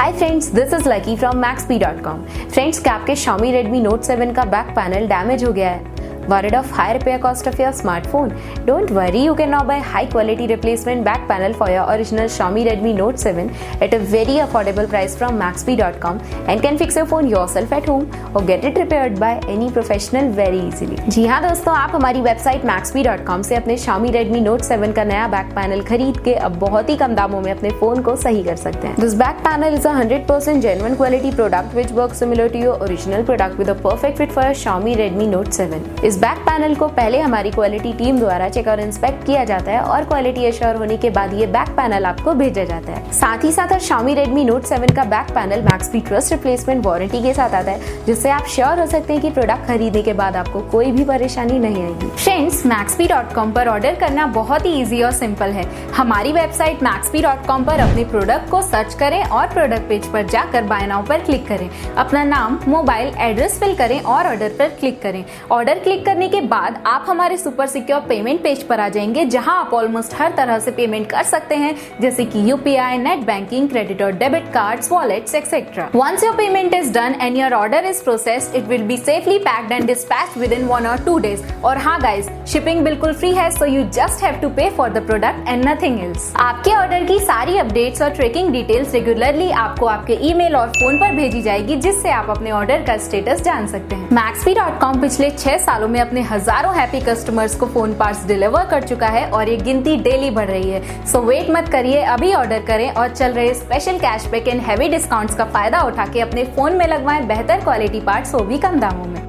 Hi friends, this is lucky from Maxbhi.com। Friends, क्या आपके Xiaomi Redmi Note 7 का back panel damage हो गया है? Worried of high repair cost of your smartphone? Don't worry, you can now buy high quality replacement back panel for your original Xiaomi Redmi Note 7 at a very affordable price from Maxbhi.com and can fix your phone yourself at home or get it repaired by any professional very easily। जी हाँ दोस्तों, आप हमारी website Maxbhi.com से अपने Xiaomi Redmi Note 7 का नया back panel खरीद के अब बहुत ही कम दामों में अपने फोन को सही कर सकते हैं। This back panel is a 100% genuine quality product which works similar to your original product with a perfect fit for your Xiaomi Redmi Note 7। इस बैक पैनल को पहले हमारी क्वालिटी टीम द्वारा चेक और इंस्पेक्ट किया जाता है और क्वालिटी एश्योर होने के बाद ये बैक पैनल आपको भेजा जाता है। साथ ही साथ Xiaomi Redmi Note 7 का back panel Maxbhi trust replacement warranty के साथ आता है, जिससे आप श्योर हो सकते हैं कि प्रोडक्ट खरीदने के बाद आपको कोई भी परेशानी नहीं आएगी। फ्रेंड्स, Maxbhi.com पर ऑर्डर करना बहुत ही इजी और सिंपल है। हमारी वेबसाइट Maxbhi.com पर अपने प्रोडक्ट को सर्च करें और प्रोडक्ट पेज पर जाकर बाय नाउ पर क्लिक करें। अपना नाम, मोबाइल, एड्रेस फिल करें और ऑर्डर पर क्लिक करें। ऑर्डर क्लिक करने के बाद आप हमारे सुपर सिक्योर पेमेंट पेज पर आ जाएंगे, जहां आप ऑलमोस्ट हर तरह से पेमेंट कर सकते हैं, जैसे कि यूपीआई, नेट बैंकिंग, क्रेडिट और debit cards, wallets etcetera. Once your payment is done and your order is processed, it will be safely packed and dispatched within 1 or 2 days। और हाँ गाइस, शिपिंग बिल्कुल free है, so you just have to pay for the product and nothing else. आपके order की सारी updates और tracking details regularly आपको आपके ईमेल और फोन पर भेजी जाएगी, जिससे आप अपने ऑर्डर का स्टेटस जान सकते हैं। Maxbhi.com पिछले 6 सालों में अपने हजारों हैप्पी कस्टमर्स को फोन पार्ट्स डिलीवर कर चुका है और ये गिनती डेली बढ़ रही है। सो वेट मत करिए, अभी ऑर्डर करें और चल रहे special cashback and heavy discounts का फायदा उठा के अपने फोन में लगवाएं बेहतर क्वालिटी पार्ट्स, वो भी कम दामों में।